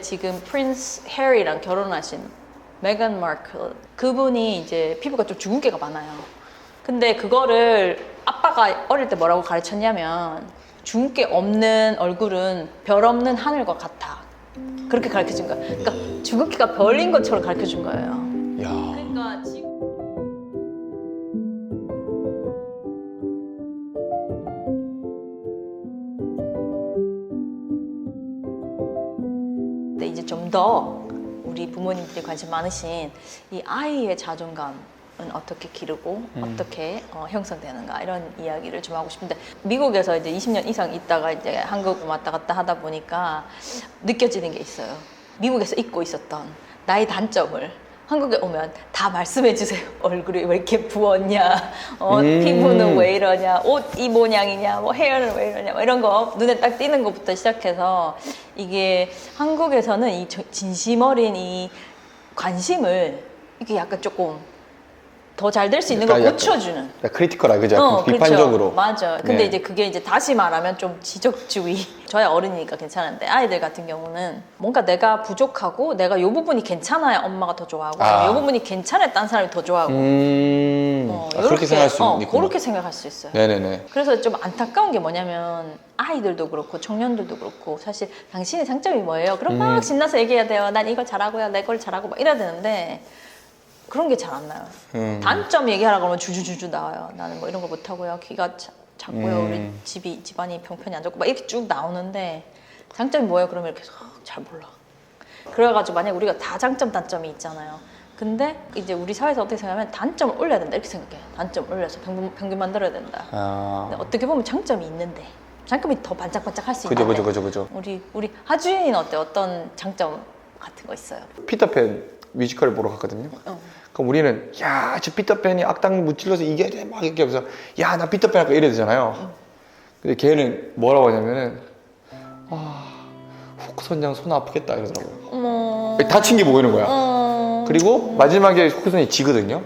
지금 프린스 해리랑 결혼하신 메간 마클, 그분이 이제 피부가 좀 주근깨가 많아요. 근데 그거를 아빠가 어릴 때 뭐라고 가르쳤냐면 주근깨 없는 얼굴은 별 없는 하늘과 같아. 그렇게 가르쳐준 거야. 그러니까 주근깨가 별인 것처럼 가르쳐준 거예요. 야. 그러니까 지금 근데 이제 좀 더 우리 부모님들이 관심 많으신 이 아이의 자존감은 어떻게 기르고 어떻게 형성되는가 이런 이야기를 좀 하고 싶은데, 미국에서 이제 20년 이상 있다가 이제 한국 왔다 갔다 하다 보니까 느껴지는 게 있어요. 미국에서 잊고 있었던 나의 단점을 한국에 오면 다 말씀해 주세요. 얼굴이 왜 이렇게 부었냐, 피부는 왜 이러냐, 옷 이 모양이냐, 뭐 헤어는 왜 이러냐, 뭐 이런 거 눈에 딱 띄는 것부터 시작해서, 이게 한국에서는 이 진심 어린 이 관심을 이게 약간 조금 더 잘 될 수 있는 걸 고쳐주는. 크리티컬하게, 그죠? 비판적으로. 그렇죠. 맞아. 근데 네. 이제 그게 이제 다시 말하면 좀 지적주의. 저야 어른이니까 괜찮은데 아이들 같은 경우는 뭔가 내가 부족하고 내가 이 부분이 괜찮아야 엄마가 더 좋아하고 이 부분이 괜찮아야 딴 사람이 더 좋아하고. 그렇게 생각할 수 있구나. 그렇게 생각할 수 있어요. 네네네. 그래서 좀 안타까운 게 뭐냐면 아이들도 그렇고 청년들도 그렇고 사실 당신의 장점이 뭐예요? 그럼 막 신나서 얘기해야 돼요. 난 이걸 잘하고요. 내 걸 잘하고 막 이래야 되는데 그런 게 잘 안 나요. 단점 얘기하라고 하면 주주주주 나와요. 나는 뭐 이런 거 못하고요. 귀가 작고요. 우리 집안이 평편이 안 좋고 막 이렇게 쭉 나오는데 장점이 뭐예요? 그러면 이렇게 잘 몰라. 그래가지고 만약 우리가 다 장점 단점이 있잖아요. 근데 이제 우리 사회에서 어떻게 생각하면 단점을 올려야 된다 이렇게 생각해요. 단점을 올려서 평균 만들어야 된다. 근데 어떻게 보면 장점이 있는데 장점이 더 반짝반짝 할 수 있는데. 그죠. 우리 하주인은 어떤 장점 같은 거 있어요? 피터팬 뮤지컬을 보러 갔거든요. 그럼 우리는 야, 저 피터팬이 악당 무찔러서 이겨야 돼 막 이렇게 하면서 야, 나 피터팬 할까 이래야 되잖아요. 근데 걔는 뭐라고 하냐면은 후크 선장 손 아프겠다 이러더라고요. 다친 게 보이는 거야. 그리고 마지막에 후크 선장이 지거든요.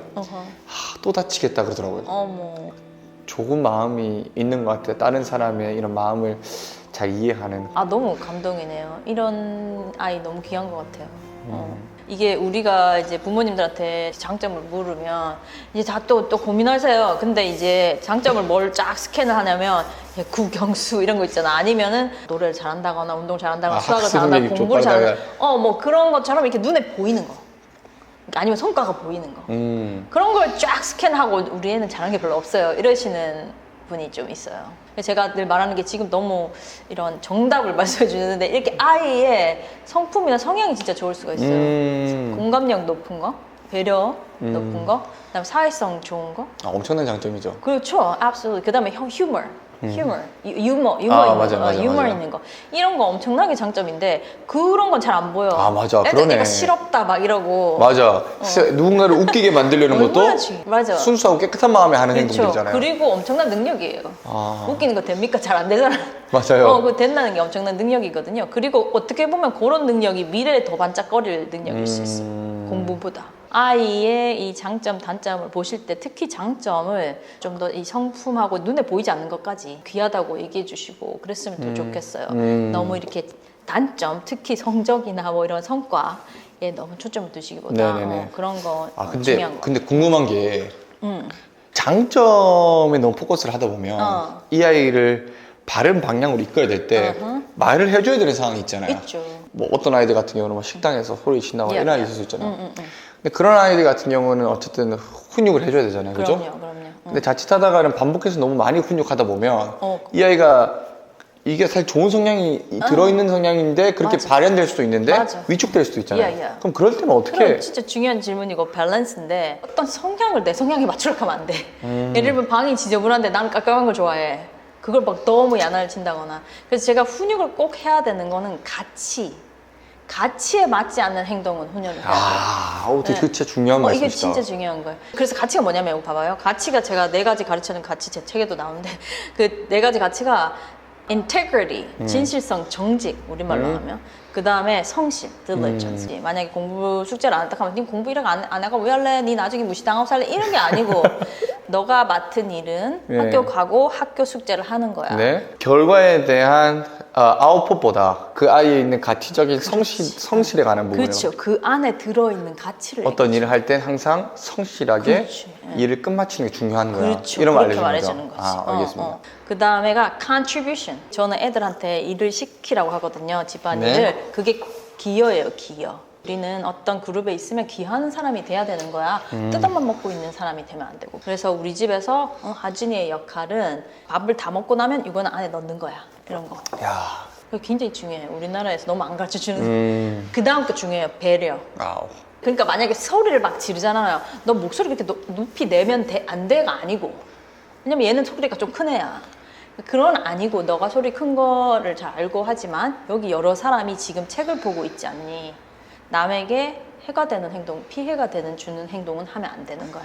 또 다치겠다 그러더라고요. 조금 마음이 있는 것 같아요. 다른 사람의 이런 마음을 잘 이해하는. 너무 감동이네요. 이런 아이 너무 귀한 것 같아요. 이게 우리가 이제 부모님들한테 장점을 물으면 이제 다 또 고민하세요. 근데 이제 장점을 뭘 쫙 스캔을 하냐면 국영수 이런 거 있잖아. 아니면은 노래를 잘한다거나 운동 잘한다거나 수학을 잘한다거나 공부를 잘한다거나 뭐 그런 것처럼 이렇게 눈에 보이는 거. 아니면 성과가 보이는 거. 그런 걸 쫙 스캔하고 우리 애는 잘하는 게 별로 없어요. 이러시는 분이 좀 있어요. 제가 늘 말하는 게 지금 너무 이런 정답을 말씀해 주는데 이렇게 아이의 성품이나 성향이 진짜 좋을 수가 있어요. 공감력 높은 거, 배려 높은 거, 그다음에 사회성 좋은 거. 엄청난 장점이죠. 그렇죠, absolutely. 그다음에 유머 맞아. 있는 거, 이런 거 엄청나게 장점인데 그런 건 잘 안 보여. 맞아. 애들 그러네. 내가 싫었다 막 이러고. 맞아. 누군가를 웃기게 만들려는 것도 맞아. 순수하고 깨끗한 마음에 하는 행동들이잖아요. 그리고 엄청난 능력이에요. 웃기는 거 됩니까? 잘 안 되잖아. 맞아요. 그거 된다는 게 엄청난 능력이거든요. 그리고 어떻게 보면 그런 능력이 미래에 더 반짝거릴 능력일 수 있어. 공부보다. 아이의 이 장점, 단점을 보실 때 특히 장점을 좀 더 이 성품하고 눈에 보이지 않는 것까지 귀하다고 얘기해 주시고 그랬으면 더 좋겠어요. 너무 이렇게 단점, 특히 성적이나 뭐 이런 성과에 너무 초점을 두시기보다 그런 거 중요한 거. 근데 궁금한 게 장점에 너무 포커스를 하다 보면 이 아이를 바른 방향으로 이끌어야 될 때 말을 해줘야 되는 상황이 있잖아요. 있죠. 뭐 어떤 아이들 같은 경우는 뭐 식당에서 소리 친다거나 이런 아이 있을 수 있잖아요. 근데 그런 아이들 같은 경우는 어쨌든 훈육을 해줘야 되잖아요. 그죠? 그럼요. 근데 자칫하다가는 반복해서 너무 많이 훈육하다 보면 이 아이가 이게 사실 좋은 성향이 들어있는 성향인데 그렇게 발현될 수도 있는데 위축될 수도 있잖아요. 그럼 그럴 때는 어떻게? 그럼 진짜 중요한 질문이고 밸런스인데 어떤 성향을 내 성향에 맞추려고 하면 안 돼. 예를 들면 방이 지저분한데 나는 깔끔한 걸 좋아해. 그걸 막 너무 야단을 친다거나. 그래서 제가 훈육을 꼭 해야 되는 거는 가치에 맞지 않는 행동은 훈육을 해야 돼요. 되게 진짜 중요한 말씀이시다. 이게 진짜 중요한 거예요. 그래서 가치가 뭐냐면 봐봐요. 가치가 제가 4가지 가르치는 가치 제 책에도 나오는데 그 4가지 가치가 integrity, 진실성, 정직, 우리말로 하면. 그 다음에 성실, diligence. 만약에 공부 숙제를 안 했다 하면 니 공부 이렇게 안 하고 왜 할래? 니 나중에 무시당하고 살래? 이런 게 아니고 너가 맡은 일은 학교 가고 학교 숙제를 하는 거야. 결과에 대한 아웃풋보다 그 아이에 있는 가치적인 성실에 관한 부분에 그렇죠. 그 안에 들어있는 가치를 어떤 일을 할 땐 항상 성실하게 그렇지. 일을 끝마치는 게 중요한 거야. 그렇죠. 이런 걸 그렇게 알려주는 말해주는 거죠. 거지. 알겠습니다. 그 다음에가 contribution. 저는 애들한테 일을 시키라고 하거든요. 집안일을. 네. 그게 기여예요, 기여. 우리는 어떤 그룹에 있으면 기여하는 사람이 돼야 되는 거야. 뜯어만 먹고 있는 사람이 되면 안 되고. 그래서 우리 집에서 하진이의 역할은 밥을 다 먹고 나면 이거는 안에 넣는 거야. 이런 거. 야. 그게 굉장히 중요해요. 우리나라에서 너무 안 가르쳐주는. 그 다음 거 중요해요. 배려. 아우. 그러니까 만약에 소리를 막 지르잖아요. 너 목소리 그렇게 높이 내면 안 돼가 아니고. 왜냐면 얘는 소리가 좀 큰 애야. 그런 아니고 너가 소리 큰 거를 잘 알고 하지만 여기 여러 사람이 지금 책을 보고 있지 않니? 남에게 해가 되는 행동, 피해가 주는 행동은 하면 안 되는 거야.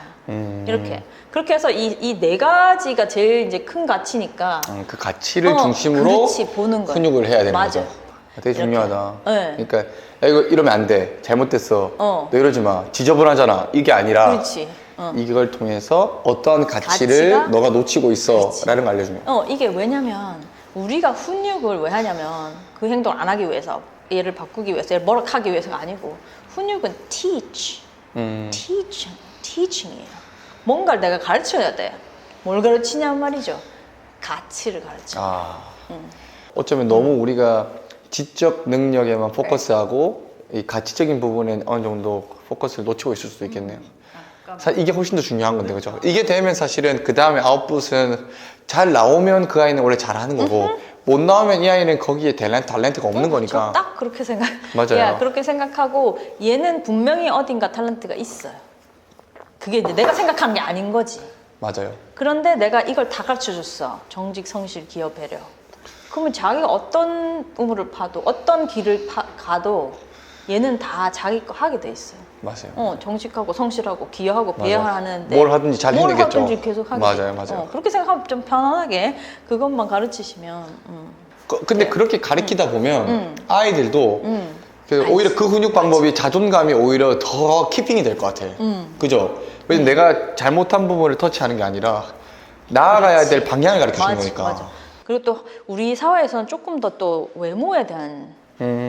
이렇게. 그렇게 해서 이 네 가지가 제일 이제 큰 가치니까. 그 가치를 중심으로 그렇지, 보는 거야. 훈육을 해야 되는 맞아. 거죠. 되게 중요하다. 네. 그러니까 야, 이거 이러면 안 돼. 잘못됐어. 너 이러지 마. 지저분하잖아. 이게 아니라 그렇지. 이걸 통해서 어떤 가치를 가치가? 너가 놓치고 있어 그렇지. 라는 걸 알려주는 거야. 이게 왜냐면 우리가 훈육을 왜 하냐면 그 행동을 안 하기 위해서, 얘를 바꾸기 위해서, 얘를 뭐라 하기 위해서가 아니고, 훈육은 teaching이에요. 뭔가를 내가 가르쳐야 돼. 뭘 가르치냐는 말이죠. 가치를 가르쳐. 어쩌면 너무 우리가 지적 능력에만 포커스하고 이 가치적인 부분에 어느 정도 포커스를 놓치고 있을 수도 있겠네요. 사실 이게 훨씬 더 중요한 건데, 그죠? 이게 되면 사실은 그 다음에 아웃풋은 잘 나오면 그 아이는 원래 잘하는 거고, 못 나오면 이 아이는 거기에 탤런트가 없는 거니까. 딱 그렇게 생각. 맞아요. 그렇게 생각하고, 얘는 분명히 어딘가 탤런트가 있어요. 그게 이제 내가 생각한 게 아닌 거지. 맞아요. 그런데 내가 이걸 다 가르쳐 줬어. 정직, 성실, 기여, 배려. 그러면 자기가 어떤 우물을 파도, 어떤 길을 가도 얘는 다 자기 거 하게 돼 있어요. 맞아요. 정직하고 성실하고 기여하고 맞아. 배려하는데 뭘 하든지 잘 해내겠죠. 뭘 하든지 계속 하게 맞아요, 돼. 맞아요. 그렇게 생각하면 좀 편안하게 그것만 가르치시면. 근데 그렇게 가르치다 보면 아이들도 오히려 그 훈육 방법이 알지. 자존감이 오히려 더 키핑이 될 것 같아. 그죠? 왜냐면 내가 잘못한 부분을 터치하는 게 아니라 나아가야 그렇지. 될 방향을 가르쳐 주는 맞아, 거니까. 맞아. 그리고 또 우리 사회에서는 조금 더 또 외모에 대한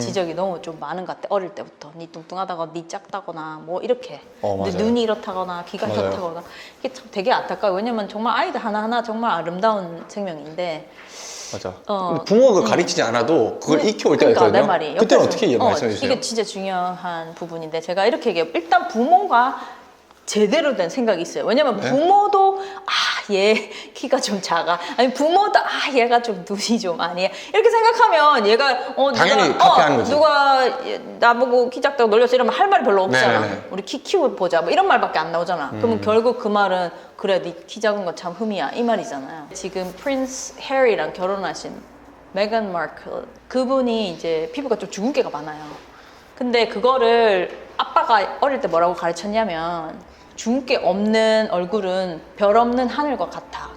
지적이 너무 좀 많은 것 같아. 어릴 때부터 니 뚱뚱하다거나 니 작다거나 뭐 이렇게 맞아요. 눈이 이렇다거나 귀가 맞아요. 이렇다거나 이게 참 되게 안타까워요. 왜냐면 정말 아이들 하나하나 정말 아름다운 생명인데 맞아. 근데 부모가 가르치지 않아도 그걸 익혀올 때가 그러니까 있거든요. 내 말이 그때는 옆에서, 어떻게 말씀해 주세요? 이게 진짜 중요한 부분인데 제가 이렇게 얘기해요. 일단 부모가 제대로 된 생각이 있어요. 왜냐면 부모도 얘 키가 좀 작아. 아니 부모도 얘가 좀 눈이 좀 아니야. 이렇게 생각하면 얘가 당연히 카피하는 거지. 누가 나보고 키 작다고 놀렸어 이러면 할 말이 별로 없잖아. 네네네. 우리 키 키워보자 뭐 이런 말밖에 안 나오잖아. 그러면 결국 그 말은 그래 네 키 작은 건 참 흠이야 이 말이잖아요. 지금 프린스 해리랑 결혼하신 메간 마클 그분이 이제 피부가 좀 주근깨가 많아요. 근데 그거를 아빠가 어릴 때 뭐라고 가르쳤냐면 주근깨 없는 얼굴은 별 없는 하늘과 같아.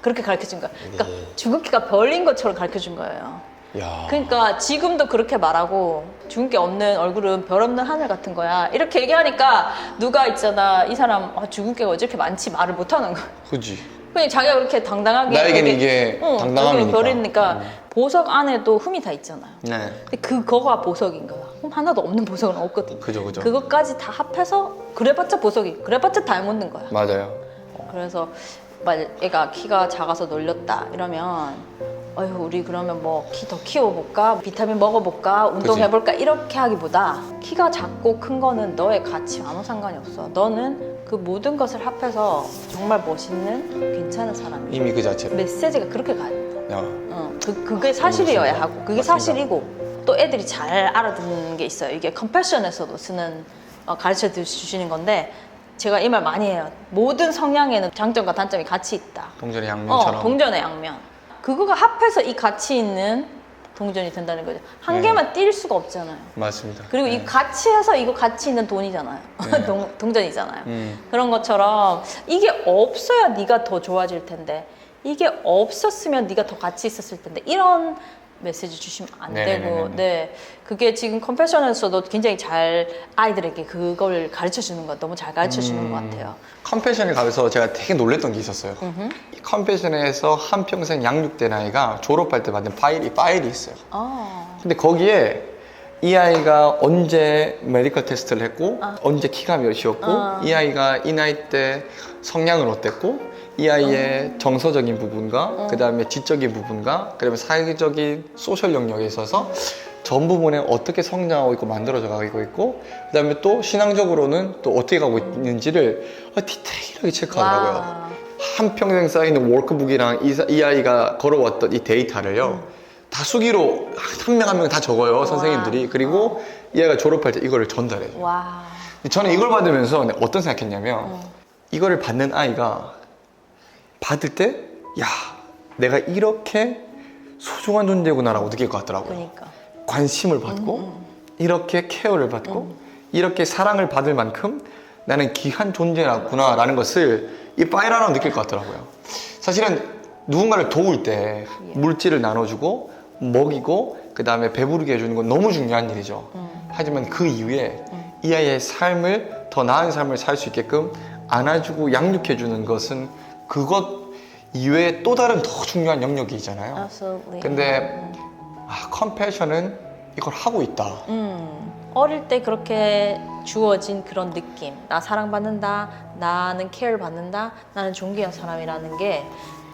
그렇게 가르쳐준 거야. 그러니까 주근깨가 별인 것처럼 가르쳐준 거예요. 야. 그러니까 지금도 그렇게 말하고 주근깨 없는 얼굴은 별 없는 하늘 같은 거야. 이렇게 얘기하니까 누가 있잖아. 이 사람 주근깨가 왜 이렇게 많지 말을 못하는 거야. 그지. 그냥 자기가 그렇게 당당하게 나에게는 이게 당당함이니까. 별이니까 보석 안에도 흠이 다 있잖아요. 네. 근데 그거가 보석인 거야. 하나도 없는 보석은 없거든. 그죠. 그것까지 다 합해서 그래봤자 보석이, 그래봤자 다이아몬드인 거야. 맞아요. 그래서 애가 키가 작아서 놀렸다 이러면 어휴 우리 그러면 뭐 키 더 키워볼까? 비타민 먹어볼까? 운동해볼까? 이렇게 하기보다 키가 작고 큰 거는 너의 가치와 아무 상관이 없어. 너는 그 모든 것을 합해서 정말 멋있는 괜찮은 사람이야. 이미 그 자체로. 메시지가 그렇게 가야 돼. 야. 그게 사실이어야 하고 그게 맞습니다. 사실이고 또 애들이 잘 알아듣는 게 있어요. 이게 컴패션에서도 쓰는 가르쳐 주시는 건데 제가 이 말 많이 해요. 모든 성향에는 장점과 단점이 같이 있다. 동전의 양면처럼. 동전의 양면. 그거가 합해서 이 가치 있는 동전이 된다는 거죠. 한 개만 띌 수가 없잖아요. 맞습니다. 그리고 이 같이 해서 이거 가치 있는 돈이잖아요. 동전이잖아요. 그런 것처럼 이게 없어야 네가 더 좋아질 텐데 이게 없었으면 네가 더 가치 있었을 텐데 이런 메시지 주시면 안 네네네네. 되고, 네, 그게 지금 컴패션에서도 굉장히 잘 아이들에게 그걸 가르쳐 주는 거 너무 잘 가르쳐 주는 것 같아요. 컴패션에 가서 제가 되게 놀랬던 게 있었어요. 이 컴패션에서 한평생 양육된 아이가 졸업할 때 받는 파일이 있어요. 근데 거기에 이 아이가 언제 메디컬 테스트를 했고 언제 키가 몇이었고 이 아이가 이 나이 때 성향은 어땠고 이 아이의 정서적인 부분과 그 다음에 지적인 부분과 그 다음에 사회적인 소셜 영역에 있어서 전 부분에 어떻게 성장하고 있고 만들어져 가고 있고 그 다음에 또 신앙적으로는 또 어떻게 가고 있는지를 디테일하게 체크하더라고요. 와. 한평생 쌓이는 워크북이랑 이 아이가 걸어왔던 이 데이터를요 다 수기로 한 명 한 명 다 적어요 선생님들이. 그리고 이 아이가 졸업할 때 이거를 전달해요. 와. 저는 이걸 받으면서 어떤 생각했냐면 이거를 받는 아이가 받을 때 야 내가 이렇게 소중한 존재구나라고 느낄 것 같더라고요. 그러니까. 관심을 받고 이렇게 케어를 받고 이렇게 사랑을 받을 만큼 나는 귀한 존재구나라는 것을 이 파일 하나로 느낄 것 같더라고요. 사실은 누군가를 도울 때 물질을 나눠주고 먹이고 그 다음에 배부르게 해주는 건 너무 중요한 일이죠. 하지만 그 이후에 이 아이의 삶을 더 나은 삶을 살 수 있게끔 안아주고 양육해주는 것은 그것 이외에 또 다른 더 중요한 영역이잖아요. Absolutely. 근데 컴패션은 이걸 하고 있다. 어릴 때 그렇게 주어진 그런 느낌, 나 사랑받는다, 나는 케어를 받는다, 나는 존귀한 사람이라는 게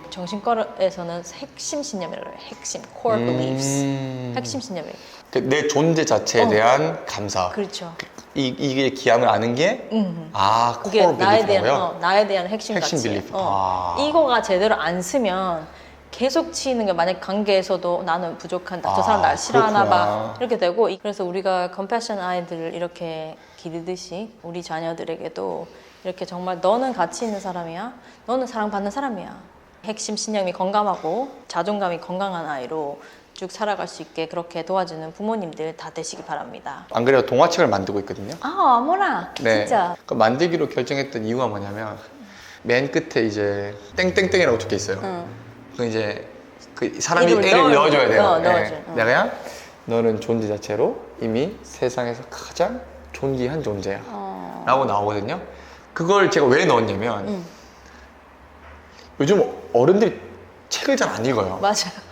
정신과에서는 핵심 신념이라고 해요. 핵심, core beliefs. 핵심 신념이에요. 내 존재 자체에 대한 감사. 그렇죠. 이게 기함을 아는 게 그게 core 나에 belief라고요? 대한 나에 대한 핵심 핵심 가치. belief. 이거가 제대로 안 쓰면 계속 치이는 게 만약 관계에서도 나는 부족한다, 저 사람 날 싫어하나 봐 이렇게 되고. 그래서 우리가 컴패션 아이들을 이렇게 기르듯이 우리 자녀들에게도 이렇게 정말 너는 가치 있는 사람이야, 너는 사랑받는 사람이야. 핵심 신념이 건강하고 자존감이 건강한 아이로 쭉 살아갈 수 있게 그렇게 도와주는 부모님들 다 되시기 바랍니다. 안 그래도 동화책을 만들고 있거든요. 아무나 진짜. 그 만들기로 결정했던 이유가 뭐냐면 맨 끝에 이제 땡땡땡이라고 적혀 있어요. 그 이제 그 사람이 이름을 애를 넣어줘야 돼요. 넣어줘. 내가 너는 존재 자체로 이미 세상에서 가장 존귀한 존재야 라고 나오거든요. 그걸 제가 왜 넣었냐면 요즘 어른들이 책을 잘 안 읽어요. 맞아요.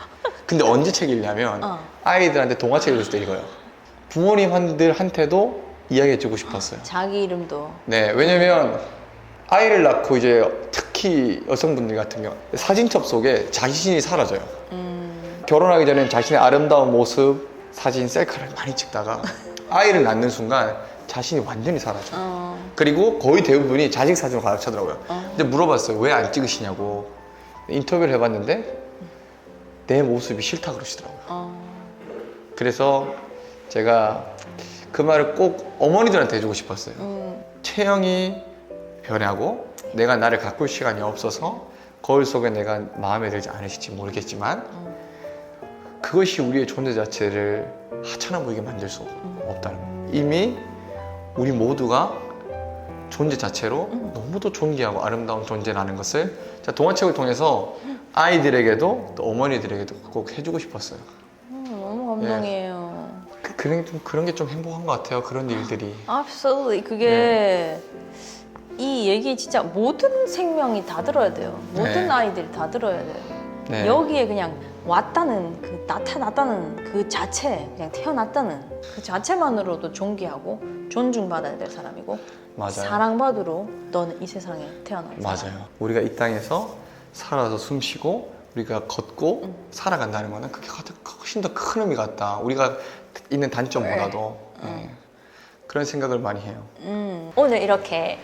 근데 언제 책 읽냐면 아이들한테 동화책을 줄 때 읽어요. 부모님들한테도 이야기해주고 싶었어요. 자기 이름도. 네, 왜냐면 아이를 낳고 이제 특히 여성분들 같은 경우 사진첩 속에 자신이 사라져요. 결혼하기 전엔 자신의 아름다운 모습, 사진, 셀카를 많이 찍다가 아이를 낳는 순간 자신이 완전히 사라져요. 그리고 거의 대부분이 자식 사진으로 가득 차더라고요. 근데 물어봤어요. 왜 안 찍으시냐고. 인터뷰를 해봤는데 내 모습이 싫다 그러시더라고요. 그래서 제가 그 말을 꼭 어머니들한테 해주고 싶었어요. 체형이 변하고 내가 나를 가꿀 시간이 없어서 거울 속에 내가 마음에 들지 않으실지 모르겠지만 그것이 우리의 존재 자체를 하찮아 보이게 만들 수 없다는 거예요. 이미 우리 모두가 존재 자체로 너무도 존귀하고 아름다운 존재라는 것을 제가 동화책을 통해서 아이들에게도 또 어머니들에게도 꼭 해주고 싶었어요. 너무 감동이에요. 그런 게 좀 행복한 것 같아요. 그런 일들이. Absolutely. 그게 이 얘기 진짜 모든 생명이 다 들어야 돼요. 모든 아이들이 다 들어야 돼요. 여기에 그냥 왔다는 그 나타났다는 그 자체, 그냥 태어났다는 그 자체만으로도 존귀하고 존중받아야 될 사람이고 맞아요. 사랑받으러 너는 이 세상에 태어난 맞아요. 사람. 우리가 이 땅에서 살아서 숨쉬고 우리가 걷고 살아간다는 거는 그게 훨씬 더 큰 의미가 있다. 우리가 있는 단점보다도 그런 생각을 많이 해요. 오늘 이렇게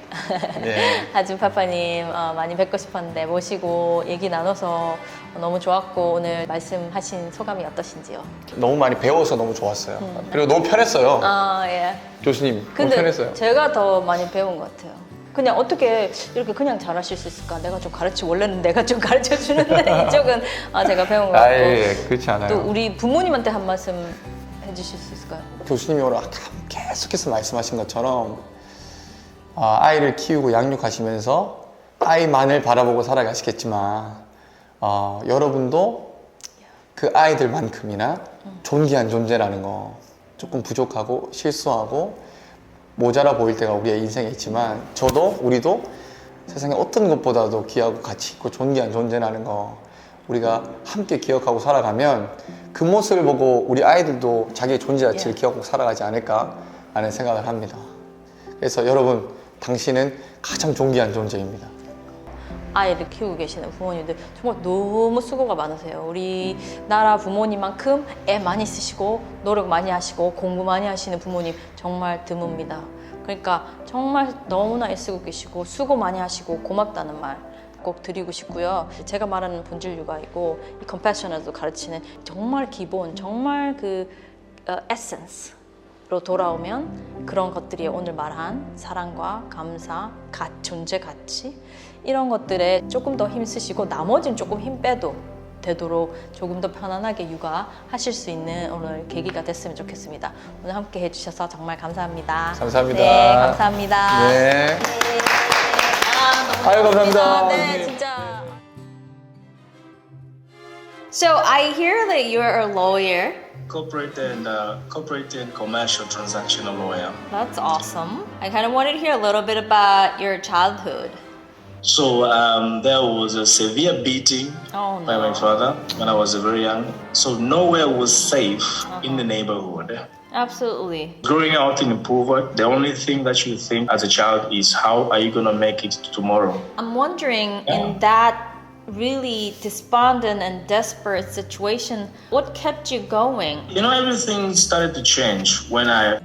네. 하준 파파님 많이 뵙고 싶었는데 모시고 얘기 나눠서 너무 좋았고 오늘 말씀하신 소감이 어떠신지요? 너무 많이 배워서 너무 좋았어요. 그리고 너무 편했어요. 예. 교수님, 너무 근데 편했어요. 제가 더 많이 배운 것 같아요. 그냥 어떻게 이렇게 그냥 잘하실 수 있을까? 내가 좀 원래는 내가 좀 가르쳐 주는데 이쪽은 제가 배운 것 같고. 예, 그렇지 않아요. 또 우리 부모님한테 한 말씀 해주실 수 있을까요? 교수님이 오늘 계속해서 말씀하신 것처럼 아이를 키우고 양육하시면서 아이만을 바라보고 살아가시겠지만 여러분도 그 아이들만큼이나 존귀한 존재라는 거 조금 부족하고 실수하고 모자라 보일 때가 우리의 인생에 있지만 우리도 세상에 어떤 것보다도 귀하고 가치 있고 존귀한 존재라는 거 우리가 함께 기억하고 살아가면 그 모습을 보고 우리 아이들도 자기의 존재 가치를 기억하고 살아가지 않을까 라는 생각을 합니다. 그래서 여러분, 당신은 가장 존귀한 존재입니다. 아이를 키우고 계시는 부모님들 정말 너무 수고가 많으세요. 우리나라 부모님만큼 애 많이 쓰시고 노력 많이 하시고 공부 많이 하시는 부모님 정말 드뭅니다. 그러니까 정말 너무나 애쓰고 계시고 수고 많이 하시고 고맙다는 말 꼭 드리고 싶고요. 제가 말하는 본질육아이고 이 컴패션은도 가르치는 정말 기본, 정말 그 에센스로 돌아오면 그런 것들이 오늘 말한 사랑과 감사, 존재 가치 이런 것들에 조금 더 힘쓰시고 나머지는 조금 힘 빼도 되도록 조금 더 편안하게 육아하실 수 있는 오늘 계기가 됐으면 좋겠습니다. 오늘 함께 해주셔서 정말 감사합니다. 감사합니다. 네, 감사합니다. 네. 너무 아유, 감사합니다. 네, 진짜. So I hear that you're a lawyer. Corporate and commercial transactional lawyer. That's awesome. I kind of wanted to hear a little bit about your childhood. So there was a severe beating Oh, by my no. father when I was very young. So nowhere was safe in the neighborhood. Absolutely. Growing out in poverty, the only thing that you think as a child is how are you going to make it tomorrow? I'm wondering, in that really despondent and desperate situation, what kept you going? You know, everything started to change when I